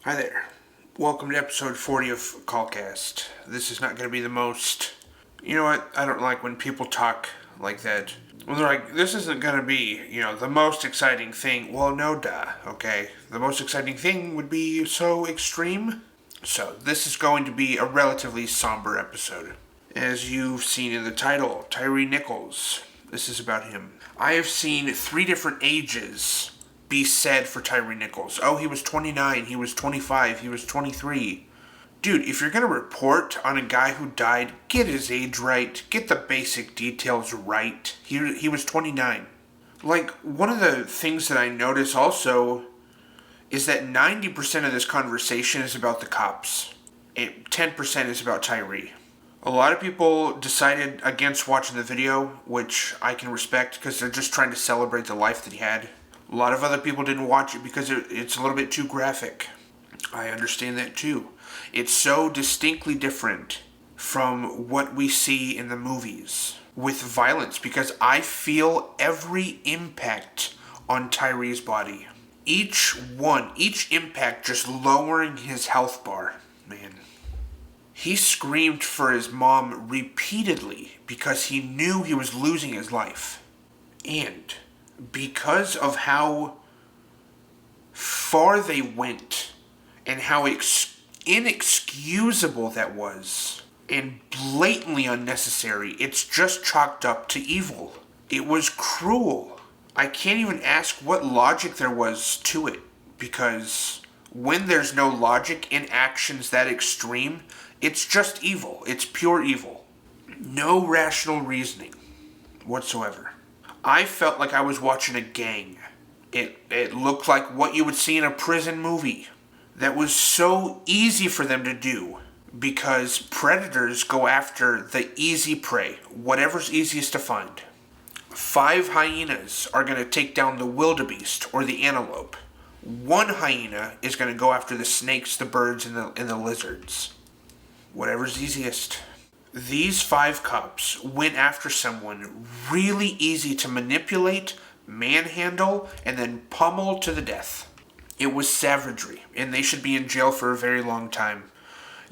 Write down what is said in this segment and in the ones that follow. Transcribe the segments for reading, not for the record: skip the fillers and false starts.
Hi there. Welcome to episode 40 of COLLCAST. This is not going to be the most... You know what? I don't like when people talk like that. When they're like, this isn't going to be, the most exciting thing. Well, no duh, okay? The most exciting thing would be so extreme. So, this is going to be a relatively somber episode. As you've seen in the title, Tyre Nichols. This is about him. I have seen 3 different ages be said for Tyre Nichols. Oh, he was 29, he was 25, he was 23. Dude, if you're going to report on a guy who died, get his age right, get the basic details right. He was 29. Like, one of the things that I notice also is that 90% of this conversation is about the cops. 10% is about Tyre. A lot of people decided against watching the video, which I can respect because they're just trying to celebrate the life that he had. A lot of other people didn't watch it because it's a little bit too graphic. I understand that too. It's so distinctly different from what we see in the movies with violence because I feel every impact on Tyre's body. Each impact just lowering his health bar, man. He screamed for his mom repeatedly because he knew he was losing his life. And because of how far they went and how inexcusable that was and blatantly unnecessary, it's just chalked up to evil. It was cruel. I can't even ask what logic there was to it, because when there's no logic in actions that extreme, it's just evil. It's pure evil. No rational reasoning whatsoever. I felt like I was watching a gang. It looked like what you would see in a prison movie. That was so easy for them to do because predators go after the easy prey, whatever's easiest to find. 5 hyenas are going to take down the wildebeest or the antelope. 1 hyena is going to go after the snakes, the birds, and the lizards. Whatever's easiest. These 5 cops went after someone really easy to manipulate, manhandle, and then pummel to the death. It was savagery, and they should be in jail for a very long time.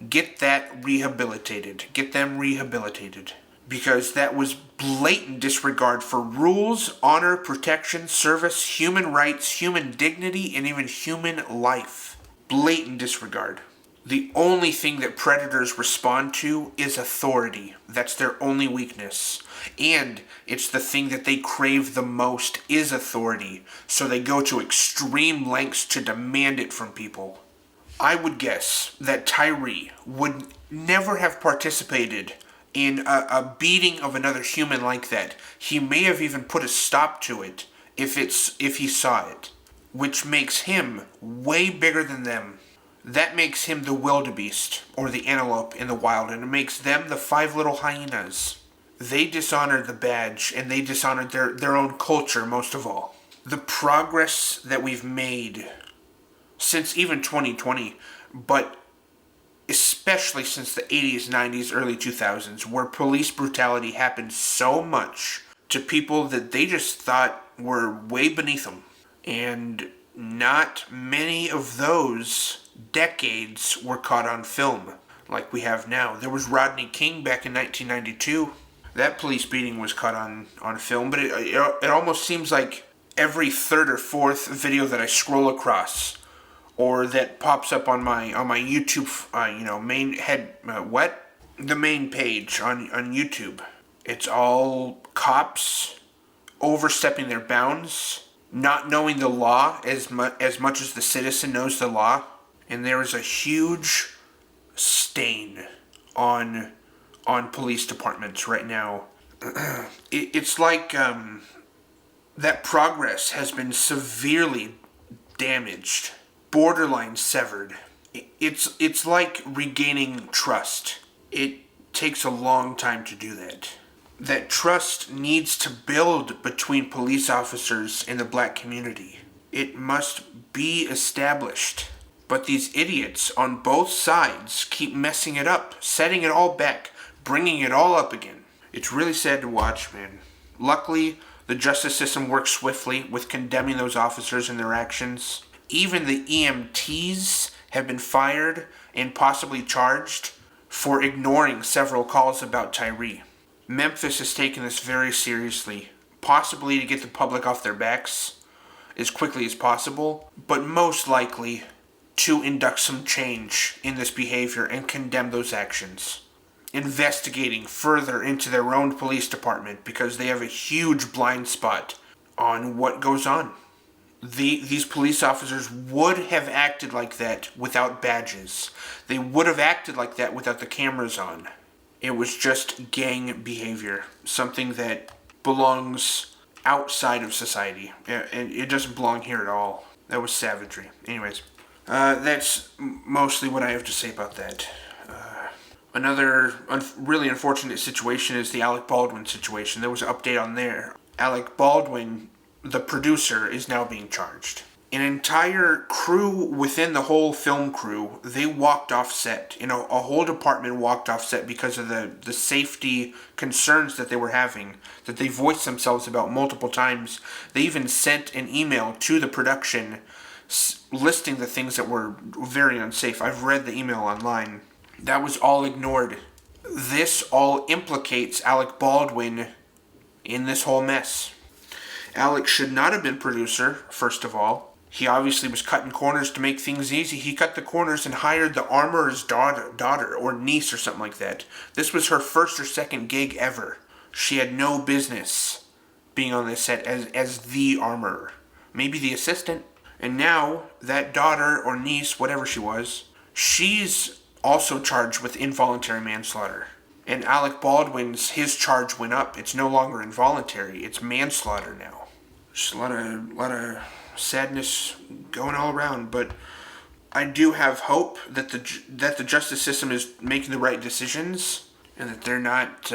Get that rehabilitated. Get them rehabilitated. Because that was blatant disregard for rules, honor, protection, service, human rights, human dignity, and even human life. Blatant disregard. The only thing that predators respond to is authority. That's their only weakness. And it's the thing that they crave the most is authority. So they go to extreme lengths to demand it from people. I would guess that Tyre would never have participated in a beating of another human like that. He may have even put a stop to it if he saw it. Which makes him way bigger than them. That makes him the wildebeest, or the antelope in the wild, and it makes them the 5 little hyenas. They dishonored the badge, and they dishonored their own culture most of all. The progress that we've made since even 2020, but especially since the 80s, 90s, early 2000s, where police brutality happened so much to people that they just thought were way beneath them. And not many of those decades were caught on film like we have now. There was Rodney King back in 1992. That police beating was caught on film, but it almost seems like every 3rd or 4th video that I scroll across or that pops up on my YouTube the main page on YouTube, it's all cops overstepping their bounds, not knowing the law as much as the citizen knows the law. And there is a huge stain on police departments right now. It's like that progress has been severely damaged, borderline severed. It's like regaining trust. It takes a long time to do that. That trust needs to build between police officers and the black community. It must be established. But these idiots on both sides keep messing it up, setting it all back, bringing it all up again. It's really sad to watch, man. Luckily, the justice system works swiftly with condemning those officers and their actions. Even the EMTs have been fired and possibly charged for ignoring several calls about Tyre. Memphis has taken this very seriously, possibly to get the public off their backs as quickly as possible, but most likely to induct some change in this behavior and condemn those actions. Investigating further into their own police department because they have a huge blind spot on what goes on. These police officers would have acted like that without badges. They would have acted like that without the cameras on. It was just gang behavior, something that belongs outside of society. And it doesn't belong here at all. That was savagery. Anyways, that's mostly what I have to say about that. Another really unfortunate situation is the Alec Baldwin situation. There was an update on there. Alec Baldwin, the producer, is now being charged. An entire crew within the whole film crew, they walked off set. A whole department walked off set because of the safety concerns that they were having, that they voiced themselves about multiple times. They even sent an email to the production listing the things that were very unsafe. I've read the email online. That was all ignored. This all implicates Alec Baldwin in this whole mess. Alec should not have been producer, first of all. He obviously was cutting corners to make things easy. He cut the corners and hired the armorer's daughter or niece or something like that. This was her first or second gig ever. She had no business being on this set as the armorer. Maybe the assistant. And now, that daughter or niece, whatever she was, she's also charged with involuntary manslaughter. And Alec Baldwin's, his charge went up. It's no longer involuntary. It's manslaughter now. Just a lot of sadness going all around. But I do have hope that the justice system is making the right decisions and that they're not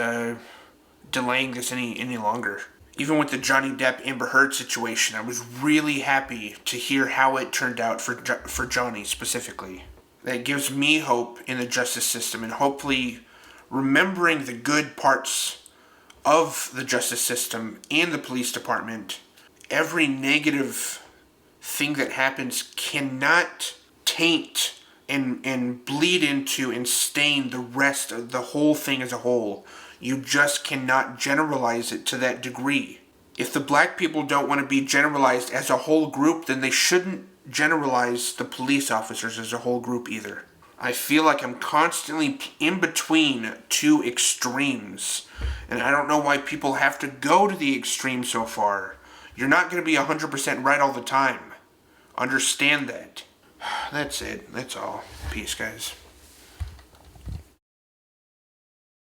delaying this any longer. Even with the Johnny Depp Amber Heard situation, I was really happy to hear how it turned out for Johnny specifically. That gives me hope in the justice system, and hopefully remembering the good parts of the justice system and the police department. Every negative thing that happens cannot taint and bleed into and stain the rest of the whole thing as a whole. You just cannot generalize it to that degree. If the black people don't want to be generalized as a whole group, then they shouldn't generalize the police officers as a whole group either. I feel like I'm constantly in between two extremes, and I don't know why people have to go to the extreme so far. You're not going to be 100% right all the time. Understand that. That's it. That's all. Peace, guys.